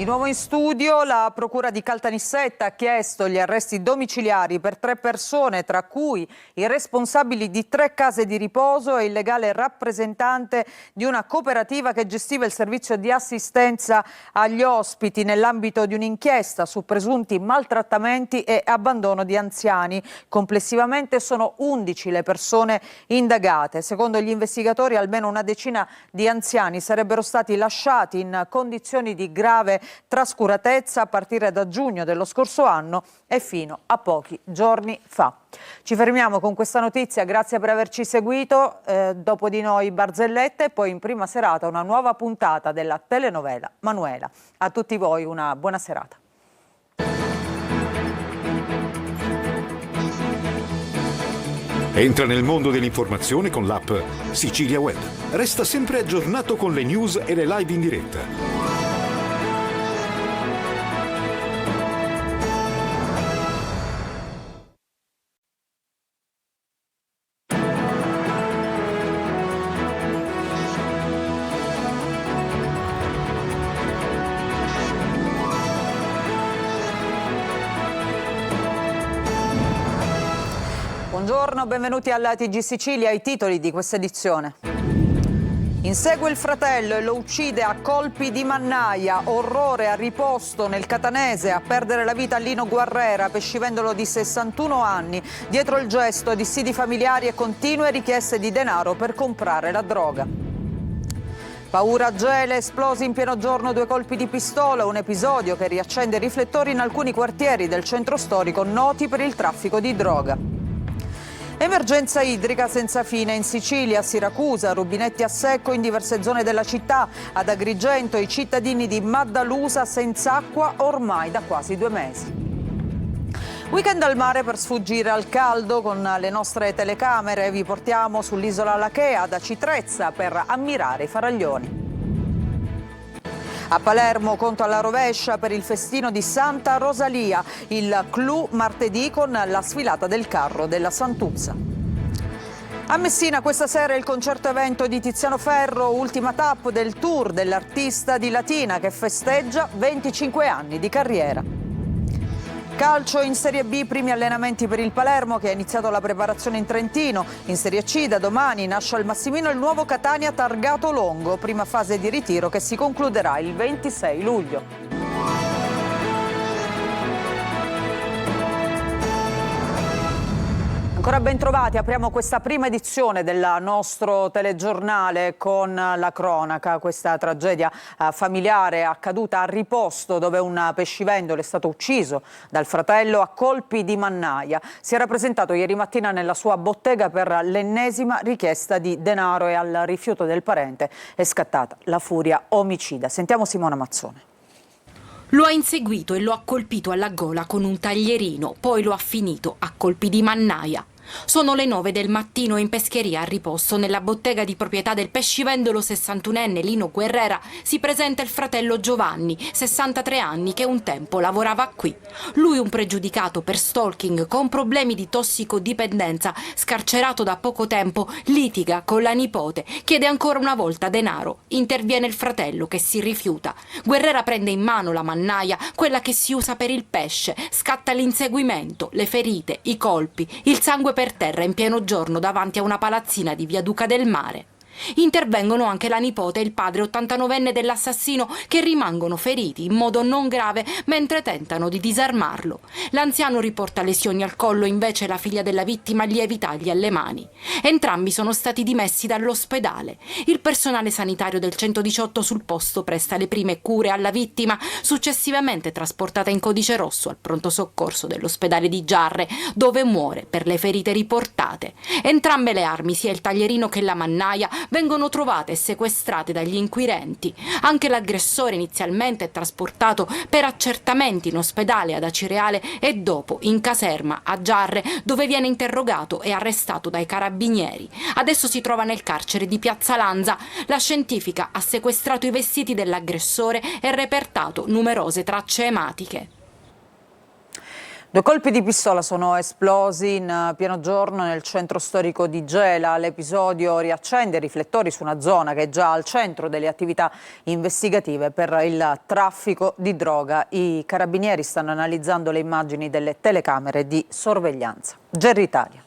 nuovo in studio la Procura di Caltanissetta ha chiesto gli arresti domiciliari per 3 persone, tra cui i responsabili di 3 case di riposo e il legale rappresentante di una cooperativa che gestiva il servizio di assistenza agli ospiti nell'ambito di un'inchiesta su presunti maltrattamenti e abbandono di anziani. Complessivamente sono 11 le persone indagate. Secondo gli investigatori almeno una decina di anziani sarebbero stati lasciati in condizioni di grave trascuratezza a partire da giugno dello scorso anno e fino a pochi giorni fa. Ci fermiamo con questa notizia, grazie per averci seguito. Dopo di noi barzellette e poi in prima serata una nuova puntata della telenovela Manuela. A tutti voi una buona serata. Entra nel mondo dell'informazione con l'app Sicilia Web. Resta sempre aggiornato con le news e le live in diretta. Buongiorno, benvenuti alla TG Sicilia, i titoli di questa edizione. Insegue il fratello e lo uccide a colpi di mannaia, orrore a riposto nel catanese, a perdere la vita Lino Guerrera, pescivendolo di 61 anni, dietro il gesto dissidi familiari e continue richieste di denaro per comprare la droga. Paura a Gela, esplosi in pieno giorno 2 colpi di pistola, un episodio che riaccende i riflettori in alcuni quartieri del centro storico noti per il traffico di droga. Emergenza idrica senza fine in Sicilia, a Siracusa, rubinetti a secco in diverse zone della città. Ad Agrigento i cittadini di Maddalusa senza acqua ormai da quasi 2 mesi. Weekend al mare per sfuggire al caldo con le nostre telecamere. Vi portiamo sull'isola Lachea, da Citrezza, per ammirare i faraglioni. A Palermo conto alla rovescia per il festino di Santa Rosalia, il clou martedì con la sfilata del carro della Santuzza. A Messina questa sera il concerto evento di Tiziano Ferro, ultima tappa del tour dell'artista di Latina che festeggia 25 anni di carriera. Calcio in Serie B, primi allenamenti per il Palermo che ha iniziato la preparazione in Trentino. In Serie C da domani nasce al Massimino il nuovo Catania Targato Longo, prima fase di ritiro che si concluderà il 26 luglio. Ancora ben trovati, apriamo questa prima edizione del nostro telegiornale con la cronaca, questa tragedia familiare accaduta a Riposto dove un pescivendolo è stato ucciso dal fratello a colpi di mannaia. Si era presentato ieri mattina nella sua bottega per l'ennesima richiesta di denaro e al rifiuto del parente è scattata la furia omicida. Sentiamo Simona Mazzone. Lo ha inseguito e lo ha colpito alla gola con un taglierino, poi lo ha finito a colpi di mannaia. Sono le 9 del mattino in pescheria a Riposto, nella bottega di proprietà del pescivendolo 61enne Lino Guerrera, si presenta il fratello Giovanni, 63 anni, che un tempo lavorava qui. Lui un pregiudicato per stalking con problemi di tossicodipendenza, scarcerato da poco tempo, litiga con la nipote, chiede ancora una volta denaro. Interviene il fratello che si rifiuta. Guerrera prende in mano la mannaia, quella che si usa per il pesce, scatta l'inseguimento, le ferite, i colpi, il sangue per terra in pieno giorno davanti a una palazzina di Via Duca del Mare. Intervengono anche la nipote e il padre 89enne dell'assassino che rimangono feriti in modo non grave mentre tentano di disarmarlo. L'anziano riporta lesioni al collo, invece la figlia della vittima lievi tagli alle mani. Entrambi sono stati dimessi dall'ospedale. Il personale sanitario del 118 sul posto presta le prime cure alla vittima, successivamente trasportata in codice rosso al pronto soccorso dell'ospedale di Giarre, dove muore per le ferite riportate. Entrambe le armi, sia il taglierino che la mannaia, vengono trovate e sequestrate dagli inquirenti. Anche l'aggressore inizialmente è trasportato per accertamenti in ospedale ad Acireale e dopo in caserma a Giarre, dove viene interrogato e arrestato dai carabinieri. Adesso si trova nel carcere di Piazza Lanza. La scientifica ha sequestrato i vestiti dell'aggressore e repertato numerose tracce ematiche. 2 colpi di pistola sono esplosi in pieno giorno nel centro storico di Gela. L'episodio riaccende i riflettori su una zona che è già al centro delle attività investigative per il traffico di droga. I carabinieri stanno analizzando le immagini delle telecamere di sorveglianza. Gerry Italia.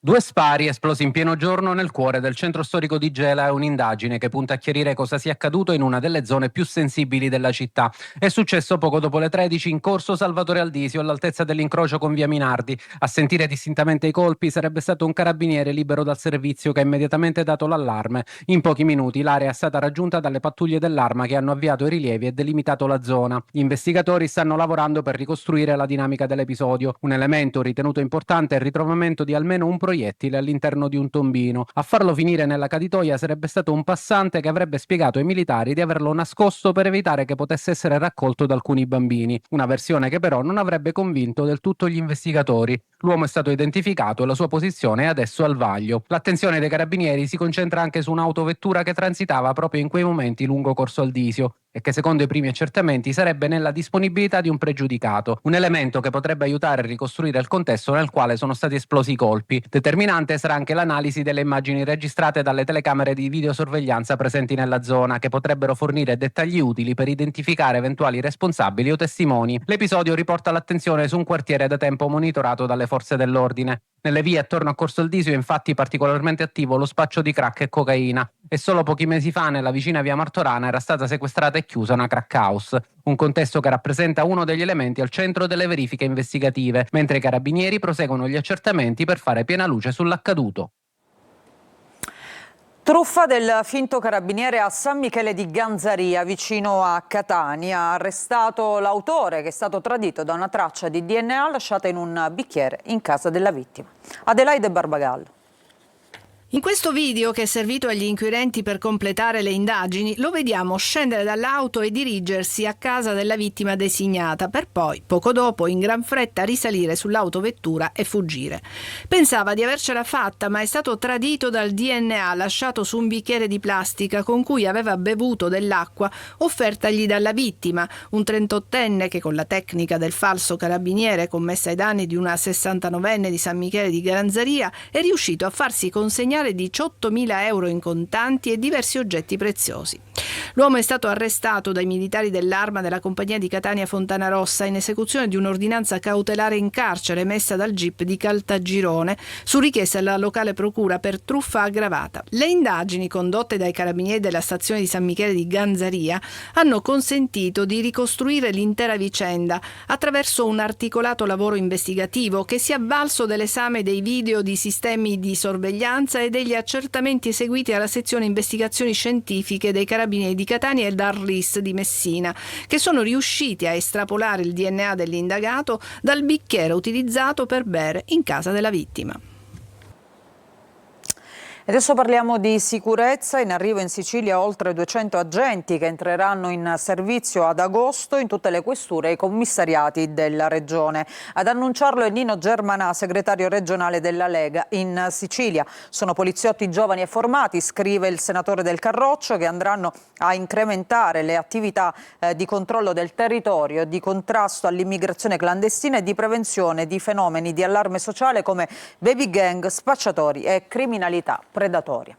2 spari esplosi in pieno giorno nel cuore del centro storico di Gela è un'indagine che punta a chiarire cosa sia accaduto in una delle zone più sensibili della città. È successo poco dopo le 13 in corso Salvatore Aldisio, all'altezza dell'incrocio con via Minardi. A sentire distintamente i colpi sarebbe stato un carabiniere libero dal servizio che ha immediatamente dato l'allarme. In pochi minuti l'area è stata raggiunta dalle pattuglie dell'Arma che hanno avviato i rilievi e delimitato la zona. Gli investigatori stanno lavorando per ricostruire la dinamica dell'episodio. Un elemento ritenuto importante è il ritrovamento di almeno un proiettile all'interno di un tombino. A farlo finire nella caditoia sarebbe stato un passante che avrebbe spiegato ai militari di averlo nascosto per evitare che potesse essere raccolto da alcuni bambini. Una versione che però non avrebbe convinto del tutto gli investigatori. L'uomo è stato identificato e la sua posizione è adesso al vaglio. L'attenzione dei carabinieri si concentra anche su un'autovettura che transitava proprio in quei momenti lungo Corso Aldisio e che secondo i primi accertamenti sarebbe nella disponibilità di un pregiudicato, un elemento che potrebbe aiutare a ricostruire il contesto nel quale sono stati esplosi i colpi. Determinante sarà anche l'analisi delle immagini registrate dalle telecamere di videosorveglianza presenti nella zona, che potrebbero fornire dettagli utili per identificare eventuali responsabili o testimoni. L'episodio riporta l'attenzione su un quartiere da tempo monitorato dalle forze dell'ordine. Nelle vie attorno a Corso Aldisio è infatti particolarmente attivo lo spaccio di crack e cocaina e solo pochi mesi fa nella vicina via Martorana era stata sequestrata e chiusa una crack house, un contesto che rappresenta uno degli elementi al centro delle verifiche investigative, mentre i carabinieri proseguono gli accertamenti per fare piena luce sull'accaduto. Truffa del finto carabiniere a San Michele di Ganzaria, vicino a Catania. Arrestato l'autore che è stato tradito da una traccia di DNA lasciata in un bicchiere in casa della vittima. Adelaide Barbagallo. In questo video, che è servito agli inquirenti per completare le indagini, lo vediamo scendere dall'auto e dirigersi a casa della vittima designata, per poi, poco dopo, in gran fretta risalire sull'autovettura e fuggire. Pensava di avercela fatta, ma è stato tradito dal DNA lasciato su un bicchiere di plastica con cui aveva bevuto dell'acqua offertagli dalla vittima, un 38enne che con la tecnica del falso carabiniere commessa ai danni di una 69enne di San Michele di Ganzaria è riuscito a farsi consegnare 18.000 euro in contanti e diversi oggetti preziosi. L'uomo è stato arrestato dai militari dell'Arma della compagnia di Catania Fontana Rossa in esecuzione di un'ordinanza cautelare in carcere emessa dal GIP di Caltagirone su richiesta della locale procura per truffa aggravata. Le indagini condotte dai carabinieri della stazione di San Michele di Ganzaria hanno consentito di ricostruire l'intera vicenda attraverso un articolato lavoro investigativo che si è avvalso dell'esame dei video di sistemi di sorveglianza e degli accertamenti eseguiti alla sezione investigazioni scientifiche dei carabinieri di Catania e dal RIS di Messina, che sono riusciti a estrapolare il DNA dell'indagato dal bicchiere utilizzato per bere in casa della vittima. Adesso parliamo di sicurezza. In arrivo in Sicilia oltre 200 agenti che entreranno in servizio ad agosto in tutte le questure e i commissariati della regione. Ad annunciarlo è Nino Germanà, segretario regionale della Lega in Sicilia. Sono poliziotti giovani e formati, scrive il senatore Del Carroccio, che andranno a incrementare le attività di controllo del territorio, di contrasto all'immigrazione clandestina e di prevenzione di fenomeni di allarme sociale come baby gang, spacciatori e criminalità predatoria.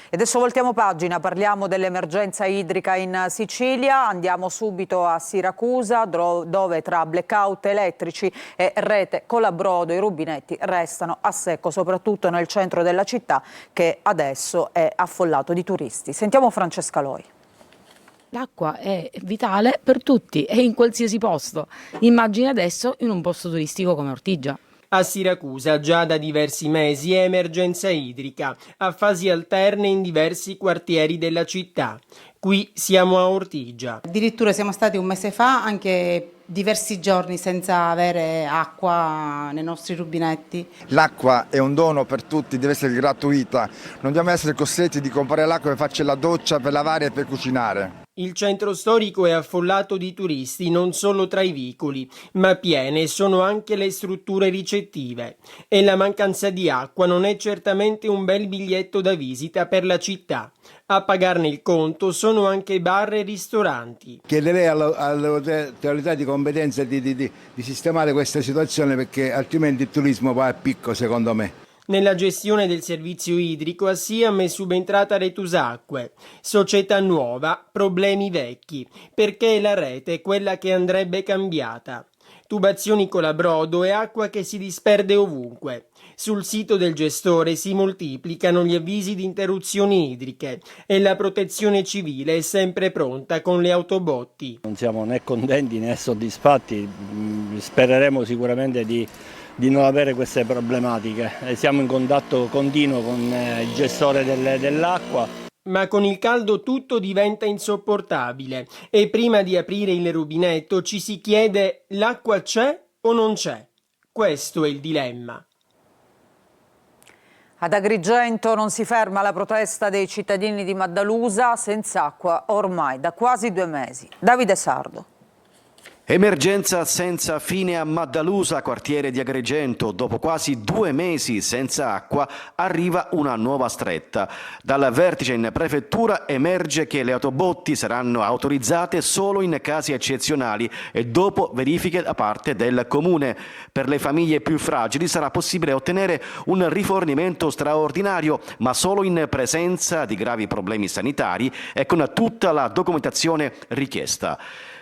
E adesso voltiamo pagina, parliamo dell'emergenza idrica in Sicilia. Andiamo subito a Siracusa, dove tra blackout elettrici e rete colabrodo i rubinetti restano a secco, soprattutto nel centro della città, che adesso è affollato di turisti. Sentiamo Francesca Loi. L'acqua è vitale per tutti e in qualsiasi posto. Immagini adesso in un posto turistico come Ortigia. A Siracusa già da diversi mesi è emergenza idrica, a fasi alterne in diversi quartieri della città. Qui siamo a Ortigia. Addirittura siamo stati un mese fa anche diversi giorni senza avere acqua nei nostri rubinetti. L'acqua è un dono per tutti, deve essere gratuita. Non dobbiamo essere costretti di comprare l'acqua per farci la doccia, per lavare e per cucinare. Il centro storico è affollato di turisti non solo tra i vicoli, ma piene sono anche le strutture ricettive. E la mancanza di acqua non è certamente un bel biglietto da visita per la città. A pagarne il conto sono anche bar e ristoranti. Chiederei alle autorità di competenza di sistemare questa situazione, perché altrimenti il turismo va a picco, secondo me. Nella gestione del servizio idrico a Siam è subentrata Retusacque, società nuova, problemi vecchi, perché la rete è quella che andrebbe cambiata. Tubazioni colabrodo e acqua che si disperde ovunque. Sul sito del gestore si moltiplicano gli avvisi di interruzioni idriche e la protezione civile è sempre pronta con le autobotti. Non siamo né contenti né soddisfatti, spereremo sicuramente di non avere queste problematiche. Siamo in contatto continuo con il gestore dell'acqua. Ma con il caldo tutto diventa insopportabile e prima di aprire il rubinetto ci si chiede: l'acqua c'è o non c'è? Questo è il dilemma. Ad Agrigento non si ferma la protesta dei cittadini di Maddalusa, senza acqua ormai da quasi 2 mesi. Davide Sardo. Emergenza senza fine a Maddalusa, quartiere di Agrigento. Dopo quasi 2 mesi senza acqua arriva una nuova stretta. Dal vertice in prefettura emerge che le autobotti saranno autorizzate solo in casi eccezionali e dopo verifiche da parte del comune. Per le famiglie più fragili sarà possibile ottenere un rifornimento straordinario, ma solo in presenza di gravi problemi sanitari e con tutta la documentazione richiesta.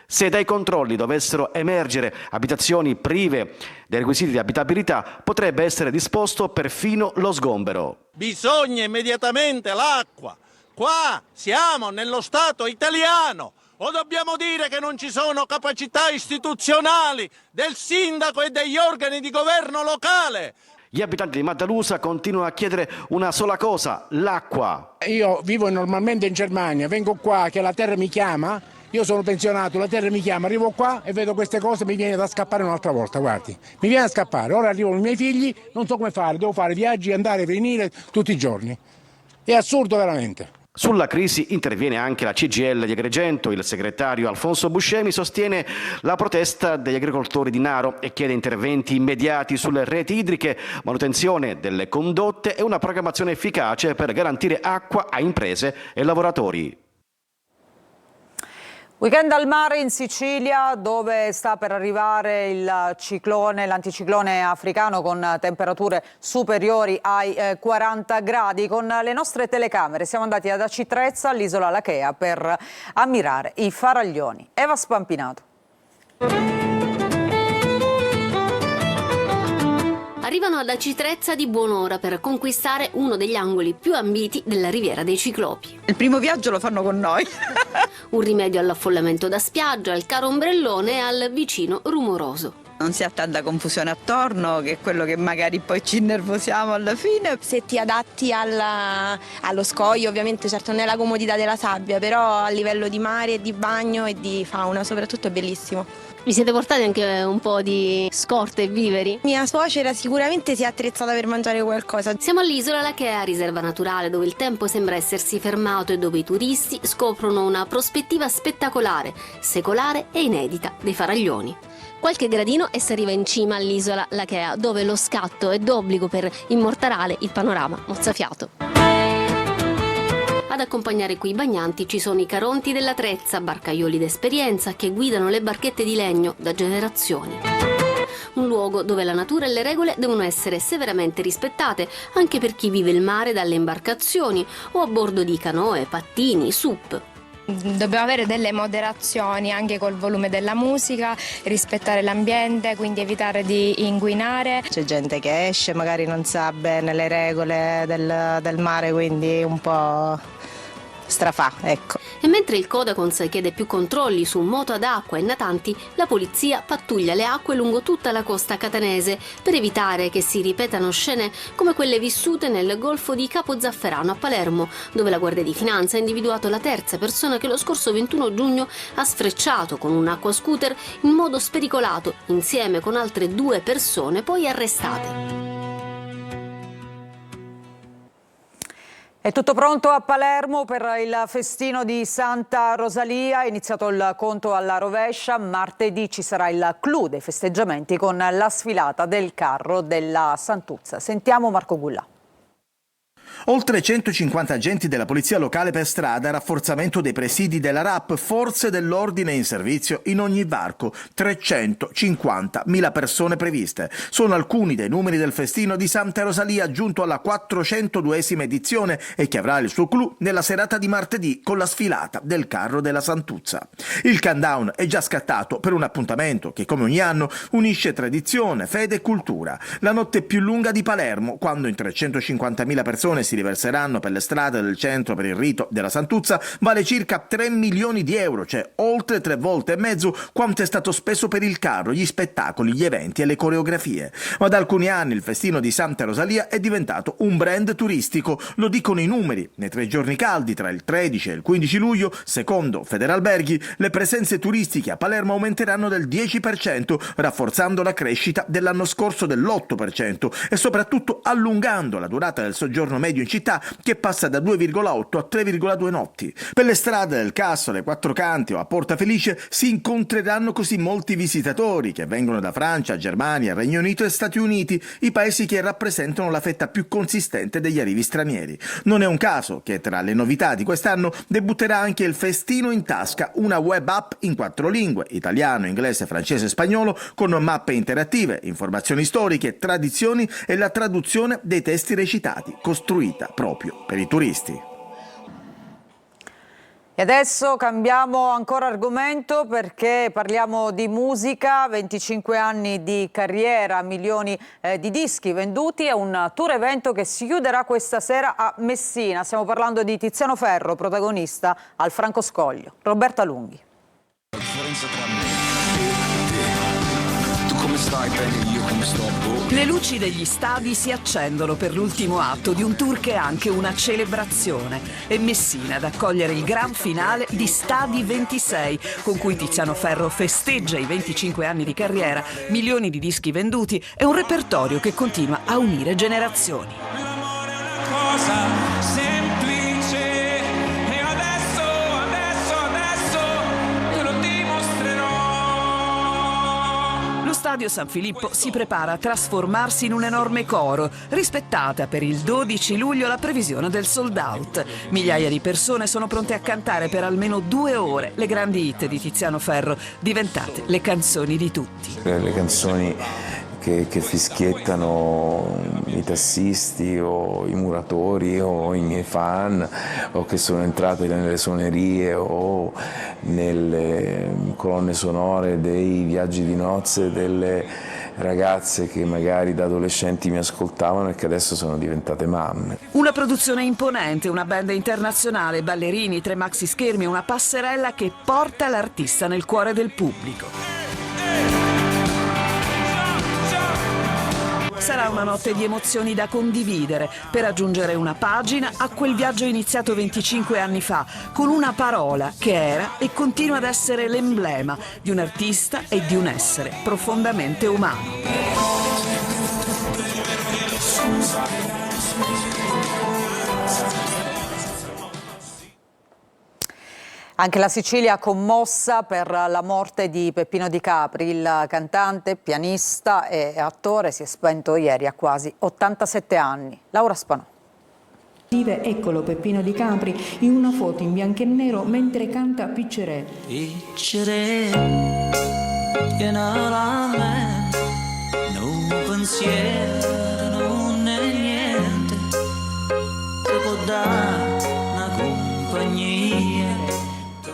Se dai controlli dovessero emergere abitazioni prive dei requisiti di abitabilità, potrebbe essere disposto perfino lo sgombero. Bisogna immediatamente l'acqua. Qua siamo nello Stato italiano. O dobbiamo dire che non ci sono capacità istituzionali del sindaco e degli organi di governo locale? Gli abitanti di Maddalusa continuano a chiedere una sola cosa: l'acqua. Io vivo normalmente in Germania, vengo qua che la terra mi chiama. Io sono pensionato, la terra mi chiama, arrivo qua e vedo queste cose, mi viene da scappare un'altra volta, guardi. Mi viene a scappare, ora arrivano i miei figli, non so come fare, devo fare viaggi, andare e venire tutti i giorni. È assurdo veramente. Sulla crisi interviene anche la CGIL di Agrigento. Il segretario Alfonso Buscemi sostiene la protesta degli agricoltori di Naro e chiede interventi immediati sulle reti idriche, manutenzione delle condotte e una programmazione efficace per garantire acqua a imprese e lavoratori. Weekend al mare in Sicilia, dove sta per arrivare il ciclone, l'anticiclone africano, con temperature superiori ai 40 gradi. Con le nostre telecamere siamo andati ad Aci Trezza, all'isola Lachea, per ammirare i faraglioni. Eva Spampinato. Arrivano ad Aci Trezza di buon'ora per conquistare uno degli angoli più ambiti della Riviera dei Ciclopi. Il primo viaggio lo fanno con noi. Un rimedio all'affollamento da spiaggia, al caro ombrellone e al vicino rumoroso. Non si ha tanta confusione attorno, che è quello che magari poi ci innervosiamo alla fine. Se ti adatti allo scoglio, ovviamente certo non è la comodità della sabbia, però a livello di mare, di bagno e di fauna soprattutto è bellissimo. Vi siete portati anche un po' di scorte e viveri? Mia suocera sicuramente si è attrezzata per mangiare qualcosa. Siamo all'isola Lachea, riserva naturale, dove il tempo sembra essersi fermato e dove i turisti scoprono una prospettiva spettacolare, secolare e inedita dei faraglioni. Qualche gradino e si arriva in cima all'isola Lachea, dove lo scatto è d'obbligo per immortalare il panorama mozzafiato. Ad accompagnare qui i bagnanti ci sono i Caronti della Trezza, barcaioli d'esperienza che guidano le barchette di legno da generazioni. Un luogo dove la natura e le regole devono essere severamente rispettate anche per chi vive il mare dalle imbarcazioni o a bordo di canoe, pattini, SUP. Dobbiamo avere delle moderazioni anche col volume della musica, rispettare l'ambiente, quindi evitare di inquinare. C'è gente che esce, magari non sa bene le regole del mare, quindi un po' strafà, ecco. E mentre il Codacons chiede più controlli su moto ad acqua e natanti, la polizia pattuglia le acque lungo tutta la costa catanese per evitare che si ripetano scene come quelle vissute nel golfo di Capo Zafferano a Palermo, dove la Guardia di Finanza ha individuato la terza persona che lo scorso 21 giugno ha sfrecciato con un acquascooter in modo spericolato, insieme con altre 2 persone poi arrestate. È tutto pronto a Palermo per il festino di Santa Rosalia. È iniziato il conto alla rovescia. Martedì ci sarà il clou dei festeggiamenti con la sfilata del carro della Santuzza. Sentiamo Marco Gullà. Oltre 150 agenti della polizia locale per strada, rafforzamento dei presidi della RAP, forze dell'ordine in servizio in ogni varco, 350.000 persone previste. Sono alcuni dei numeri del festino di Santa Rosalia giunto alla 402esima edizione e che avrà il suo clou nella serata di martedì con la sfilata del carro della Santuzza. Il countdown è già scattato per un appuntamento che, come ogni anno, unisce tradizione, fede e cultura. La notte più lunga di Palermo, quando in 350.000 persone si riverseranno per le strade del centro per il rito della Santuzza, vale circa 3 milioni di euro, cioè oltre 3 volte e mezzo quanto è stato speso per il carro, gli spettacoli, gli eventi e le coreografie. Ma da alcuni anni il festino di Santa Rosalia è diventato un brand turistico, lo dicono i numeri. Nei 3 giorni caldi, tra il 13 e il 15 luglio, secondo Federalberghi, le presenze turistiche a Palermo aumenteranno del 10%, rafforzando la crescita dell'anno scorso dell'8% e soprattutto allungando la durata del soggiorno medio in città, che passa da 2,8 a 3,2 notti. Per le strade del Cassole, Quattro Canti o a Porta Felice si incontreranno così molti visitatori che vengono da Francia, Germania, Regno Unito e Stati Uniti, i paesi che rappresentano la fetta più consistente degli arrivi stranieri. Non è un caso che tra le novità di quest'anno debutterà anche il Festino in Tasca, una web app in 4 lingue, italiano, inglese, francese e spagnolo, con mappe interattive, informazioni storiche, tradizioni e la traduzione dei testi recitati, costruita proprio per i turisti. E adesso cambiamo ancora argomento perché parliamo di musica. 25 anni di carriera, milioni di dischi venduti, è un tour evento che si chiuderà questa sera a Messina. Stiamo parlando di Tiziano Ferro, protagonista al Franco Scoglio. Roberta Lunghi. La differenza tra me e te. Tu come stai bene, io come sto. Le luci degli stadi si accendono per l'ultimo atto di un tour che è anche una celebrazione. È Messina ad accogliere il gran finale di Stadi 26, con cui Tiziano Ferro festeggia i 25 anni di carriera, milioni di dischi venduti e un repertorio che continua a unire generazioni. L'amore è una cosa semplice e adesso te lo dimostrerò. Lo stadio San Filippo si prepara a trasformarsi in un enorme coro, rispettata per il 12 luglio la previsione del sold out. Migliaia di persone sono pronte a cantare per almeno 2 ore le grandi hit di Tiziano Ferro, diventate le canzoni di tutti. Le canzoni che fischiettano i tassisti o i muratori o i miei fan, o che sono entrate nelle suonerie o nelle colonne sonore dei viaggi di nozze delle ragazze che magari da adolescenti mi ascoltavano e che adesso sono diventate mamme. Una produzione imponente, una band internazionale, ballerini, 3 maxi schermi, una passerella che porta l'artista nel cuore del pubblico. Sarà una notte di emozioni da condividere per aggiungere una pagina a quel viaggio iniziato 25 anni fa, con una parola che era e continua ad essere l'emblema di un artista e di un essere profondamente umano. Anche la Sicilia commossa per la morte di Peppino Di Capri, il cantante, pianista e attore si è spento ieri a quasi 87 anni. Laura Spanò. Eccolo Peppino Di Capri in una foto in bianco e nero mentre canta Piccerè. Piccerè, la me, non pensiero, non è niente, che può dare una compagnia.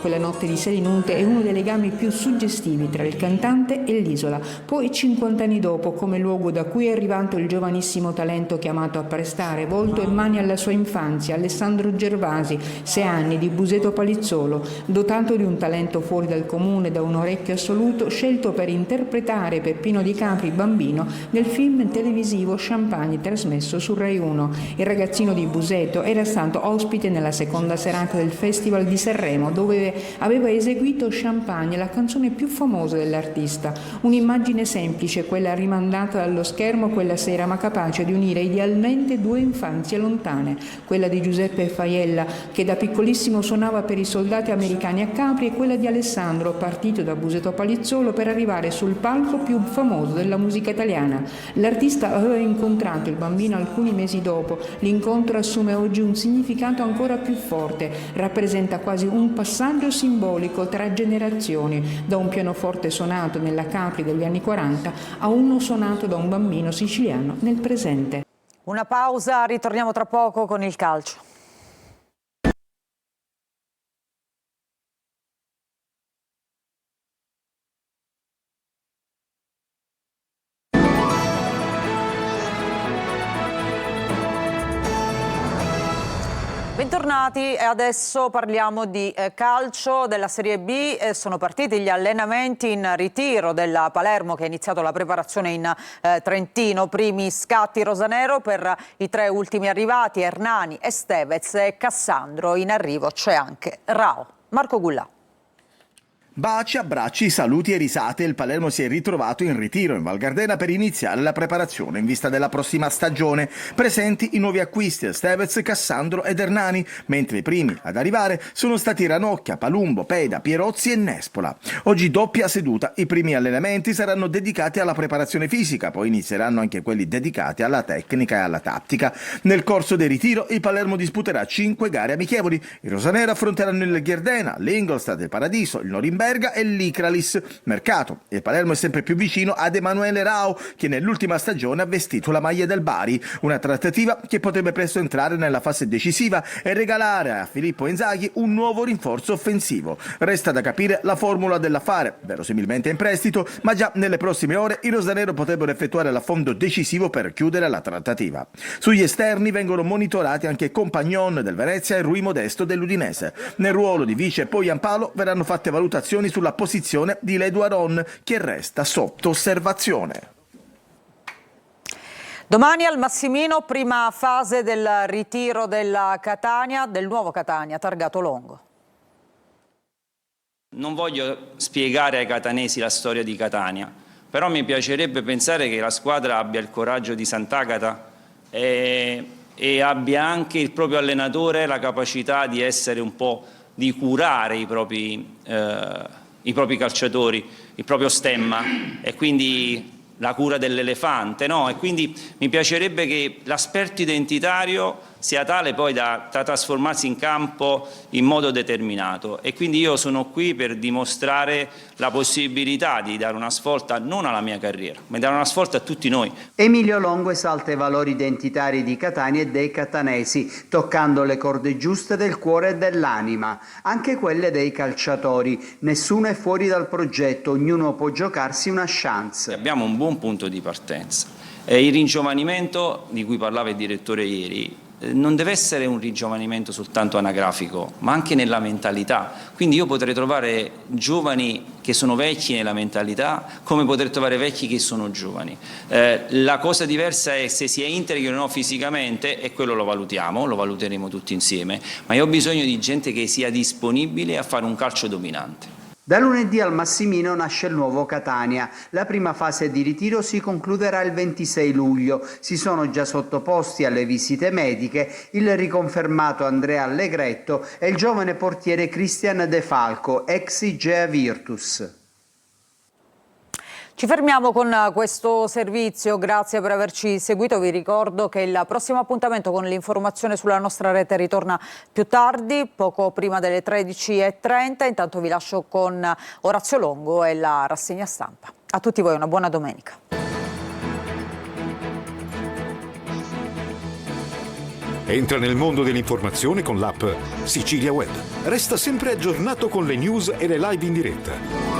Quella notte di Selinunte è uno dei legami più suggestivi tra il cantante e l'isola. Poi 50 anni dopo, come luogo da cui è arrivato il giovanissimo talento chiamato a prestare volto e mani alla sua infanzia, Alessandro Gervasi, 6 anni di Buseto Palizzolo, dotato di un talento fuori dal comune, da un orecchio assoluto, scelto per interpretare Peppino Di Capri bambino nel film televisivo Champagne trasmesso su Rai 1. Il ragazzino di Buseto era stato ospite nella seconda serata del Festival di Sanremo, dove perché aveva eseguito Champagne, la canzone più famosa dell'artista. Un'immagine semplice, quella rimandata dallo schermo quella sera, ma capace di unire idealmente due infanzie lontane, quella di Giuseppe Faiella, che da piccolissimo suonava per i soldati americani a Capri, e quella di Alessandro, partito da Buseto Palizzolo per arrivare sul palco più famoso della musica italiana. L'artista aveva incontrato il bambino alcuni mesi dopo. L'incontro assume oggi un significato ancora più forte, rappresenta quasi un passaggio simbolico tra generazioni, da un pianoforte suonato nella Capri degli anni 40 a uno suonato da un bambino siciliano nel presente. Una pausa, ritorniamo tra poco con il calcio. Bentornati e adesso parliamo di calcio della Serie B. Sono partiti gli allenamenti in ritiro della Palermo, che ha iniziato la preparazione in Trentino. Primi scatti rosanero per i tre ultimi arrivati, Hernani, Estevez e Cassandro. In arrivo c'è anche Rao. Marco Gullà. Baci, abbracci, saluti e risate, il Palermo si è ritrovato in ritiro in Val Gardena per iniziare la preparazione in vista della prossima stagione. Presenti i nuovi acquisti Estevez, Cassandro ed Hernani, mentre i primi ad arrivare sono stati Ranocchia, Palumbo, Peda, Pierozzi e Nespola. Oggi doppia seduta, i primi allenamenti saranno dedicati alla preparazione fisica, poi inizieranno anche quelli dedicati alla tecnica e alla tattica. Nel corso del ritiro il Palermo disputerà 5 gare amichevoli. I rosaneri affronteranno il Gardena, l'Ingolstadt, il Paradiso, il Norimberga e l'Icralis. Mercato. Il Palermo è sempre più vicino ad Emanuele Rao, che nell'ultima stagione ha vestito la maglia del Bari, una trattativa che potrebbe presto entrare nella fase decisiva e regalare a Filippo Inzaghi un nuovo rinforzo offensivo. Resta da capire la formula dell'affare, verosimilmente in prestito, ma già nelle prossime ore i rosanero potrebbero effettuare l'affondo decisivo per chiudere la trattativa. Sugli esterni vengono monitorati anche Compagnon del Venezia e Rui Modesto dell'Udinese. Nel ruolo di vice Poyampalo verranno fatte valutazioni sulla posizione di Ledu Aron, che resta sotto osservazione. Domani al Massimino, prima fase del ritiro della Catania, del nuovo Catania, targato Longo. Non voglio spiegare ai catanesi la storia di Catania, però mi piacerebbe pensare che la squadra abbia il coraggio di Sant'Agata e abbia anche il proprio allenatore la capacità di essere un po', di curare i propri calciatori, il proprio stemma, e quindi la cura dell'elefante, no? E quindi mi piacerebbe che l'aspetto identitario sia tale poi da trasformarsi in campo in modo determinato, e quindi io sono qui per dimostrare la possibilità di dare una svolta non alla mia carriera, ma di dare una svolta a tutti noi. Emilio Longo esalta i valori identitari di Catania e dei catanesi, toccando le corde giuste del cuore e dell'anima, anche quelle dei calciatori. Nessuno è fuori dal progetto, ognuno può giocarsi una chance. Abbiamo un buon punto di partenza. Il ringiovanimento di cui parlava il direttore ieri non deve essere un ringiovanimento soltanto anagrafico, ma anche nella mentalità. Quindi io potrei trovare giovani che sono vecchi nella mentalità, come potrei trovare vecchi che sono giovani. La cosa diversa è se si è integri o no fisicamente, e quello lo valutiamo, lo valuteremo tutti insieme, ma io ho bisogno di gente che sia disponibile a fare un calcio dominante. Da lunedì al Massimino nasce il nuovo Catania. La prima fase di ritiro si concluderà il 26 luglio. Si sono già sottoposti alle visite mediche il riconfermato Andrea Allegretto e il giovane portiere Cristian De Falco, ex Igea Virtus. Ci fermiamo con questo servizio, grazie per averci seguito. Vi ricordo che il prossimo appuntamento con l'informazione sulla nostra rete ritorna più tardi, poco prima delle 13:30. Intanto vi lascio con Orazio Longo e la rassegna stampa. A tutti voi una buona domenica. Entra nel mondo dell'informazione con l'app Sicilia Web. Resta sempre aggiornato con le news e le live in diretta.